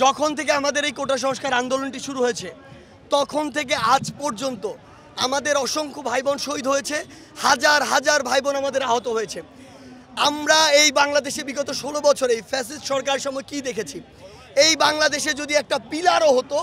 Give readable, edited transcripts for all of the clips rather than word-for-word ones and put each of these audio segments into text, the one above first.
যখন থেকে আমাদের এই কোটা সংস্কার আন্দোলনটি শুরু হয়েছে তখন থেকে আজ পর্যন্ত আমাদের অসংখ্য ভাই বোন শহীদ হয়েছে, হাজার হাজার ভাই বোন আমাদের আহত হয়েছে। আমরা এই বাংলাদেশে বিগত 16 বছরে এই ফ্যাসিস্ট সরকারের সময় কি দেখেছি? এই বাংলাদেশে যদি একটা পিলারও হতো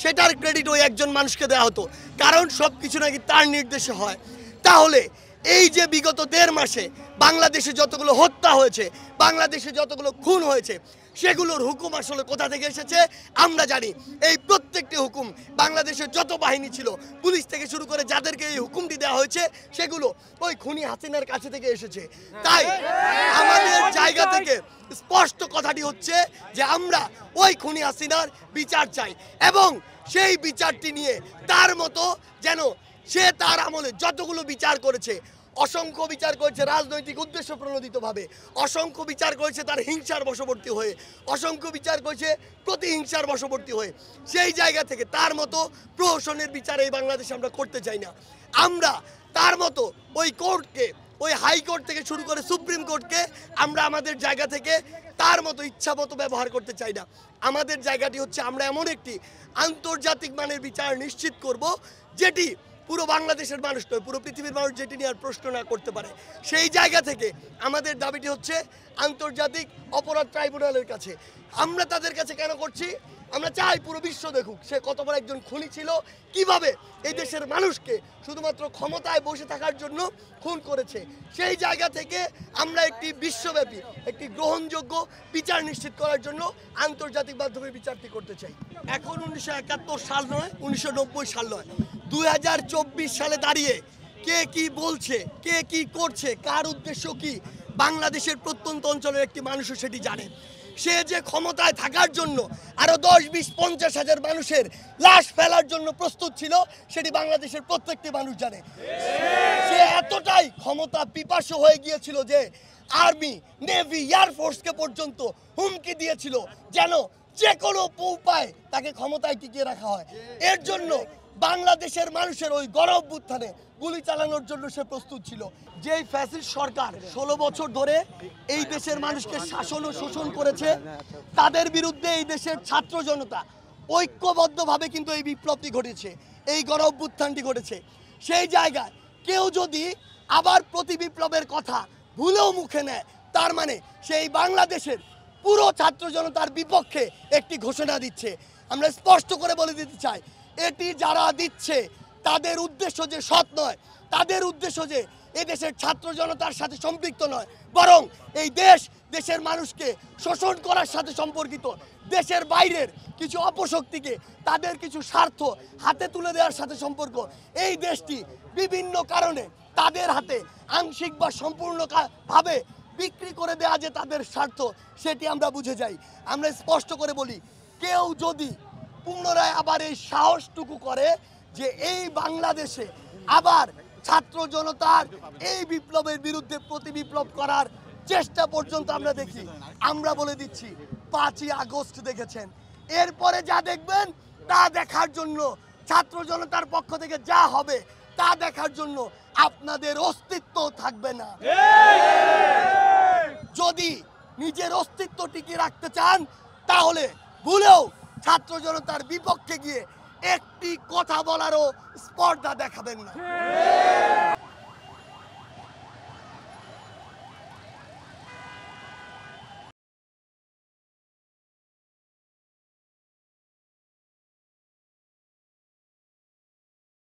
সেটার ক্রেডিট ওই একজন মানুষকে দেওয়া হতো, কারণ সব কিছু নাকি তার নির্দেশে হয়। তাহলে এই যে বিগত 1.5 মাসে বাংলাদেশে যতগুলো হত্যা হয়েছে, বাংলাদেশে যতগুলো খুন হয়েছে, সেগুলোর হুকুম আসলে কোথা থেকে এসেছে আমরা জানি। এই প্রত্যেকটি হুকুম বাংলাদেশের যত বাহিনী ছিল, পুলিশ থেকে শুরু করে যাদেরকে এই হুকুমটি দেওয়া হয়েছে, সেগুলো ওই খুনি হাসিনার কাছে থেকে এসেছে। তাই আমাদের জায়গা থেকে স্পষ্ট কথাটি হচ্ছে যে আমরা ওই খুনি হাসিনার বিচার চাই, এবং সেই বিচারটি নিয়ে তার মতো যেন সে তার আমলে যতগুলো বিচার করেছে, অসংখ্য বিচার করেছে রাজনৈতিক উদ্দেশ্য প্রণোদিতভাবে, অসংখ্য বিচার করেছে তার হিংসার বশবর্তী হয়ে, অসংখ্য বিচার করেছে প্রতিহিংসার বশবর্তী হয়ে, সেই জায়গা থেকে তার মতো প্রহসনের বিচার এই বাংলাদেশে আমরা করতে চাই না। আমরা তার মতো ওই কোর্টকে, ওই হাইকোর্ট থেকে শুরু করে সুপ্রিম কোর্টকে আমরা আমাদের জায়গা থেকে তার মতো ইচ্ছা মতো ব্যবহার করতে চাই না। আমাদের জায়গাটি হচ্ছে আমরা এমন একটি আন্তর্জাতিক মানের বিচার নিশ্চিত করব যেটি পুরো বাংলাদেশের মানুষ নয়, পুরো পৃথিবীর মানুষ যেটি নিয়ে আর প্রশ্ন না করতে পারে। সেই জায়গা থেকে আমাদের দাবিটি হচ্ছে আন্তর্জাতিক অপরাধ ট্রাইব্যুনালের কাছে। আমরা তাদের কাছে কেন করছি? আমরা চাই পুরো বিশ্ব দেখুক সে কত বড় একজন খুনি ছিল, কিভাবে এই দেশের মানুষকে শুধুমাত্র ক্ষমতায় বসে থাকার জন্য খুন করেছে। সেই জায়গা থেকে আমরা একটি বিশ্বব্যাপী একটি গ্রহণযোগ্য বিচার নিশ্চিত করার জন্য আন্তর্জাতিক মাধ্যমে বিচারটি করতে চাই। এখন 1971 সাল নয়, 1990 সাল নয়, 2024 সালে দাঁড়িয়ে কে কি বলছে, কে কি করছে, কার উদ্দেশ্য কি, বাংলাদেশের প্রত্যন্ত অঞ্চলের একটি মানুষও সেটি জানে। সে যে ক্ষমতায় থাকার জন্য আরো 10-20-50 হাজার মানুষের লাশ ফেলার জন্য প্রস্তুত ছিল, সেটি বাংলাদেশের প্রত্যেকটি মানুষ জানে। সে এতটাই ক্ষমতা পিপাসু হয়ে গিয়েছিল যে আর্মি, নেভি, এয়ারফোর্সকে পর্যন্ত হুমকি দিয়েছিল যেন যে কোনো উপায়ে তাকে ক্ষমতায় টিকিয়ে রাখা হয়। এর জন্য বাংলাদেশের মানুষের ওই গণঅভ্যুত্থানে গুলি চালানোর জন্য সে প্রস্তুত ছিল। যেই ফ্যাসিস্ট সরকার 16 বছর ধরে এই দেশের মানুষকে শাসন ও শোষণ করেছে, তাদের বিরুদ্ধে এই দেশের ছাত্র জনতা ঐক্যবদ্ধভাবে কিন্তু এই বিপ্লবটি ঘটেছে, এই গণঅভ্যুত্থানটি ঘটেছে। সেই জায়গায় কেউ যদি আবার প্রতি বিপ্লবের কথা ভুলেও মুখে নেয়, তার মানে সেই বাংলাদেশের পুরো ছাত্র জনতার বিপক্ষে একটি ঘোষণা দিচ্ছে। আমরা স্পষ্ট করে বলে দিতে চাই, এটি যারা দিচ্ছে তাদের উদ্দেশ্য যে সৎ নয়, তাদের উদ্দেশ্য যে এদেশের ছাত্র জনতার সাথে সম্পৃক্ত নয়, বরং এই দেশের মানুষকে শোষণ করার সাথে সম্পর্কিত, দেশের বাইরের কিছু অপশক্তিকে তাদের কিছু স্বার্থ হাতে তুলে দেওয়ার সাথে সম্পর্ক। এই দেশটি বিভিন্ন কারণে তাদের হাতে আংশিক বা সম্পূর্ণভাবে বিক্রি করে দেওয়া যে তাদের স্বার্থ, সেটি আমরা বুঝে যাই। আমরা স্পষ্ট করে বলি, কেউ যদি পুনরায় আবার এই সাহসটুকু করে যে এই বাংলাদেশে আবার ছাত্র জনতার এই বিপ্লবের বিরুদ্ধে প্রতি বিপ্লব করার চেষ্টা পর্যন্ত আমরা দেখি, আমরা বলে দিচ্ছি 5ই আগস্ট দেখেছেন, এরপরে যা দেখবেন তা দেখার জন্য ছাত্র জনতার পক্ষ থেকে যা হবে তা দেখার জন্য আপনাদের অস্তিত্ব থাকবে না। যদি নিজের অস্তিত্ব টিকিয়ে রাখতে চান তাহলে ভুলেও ছাত্র জনতার বিপক্ষে গিয়ে একটি কথা বলারও স্পর্ধা দেখাবেন না।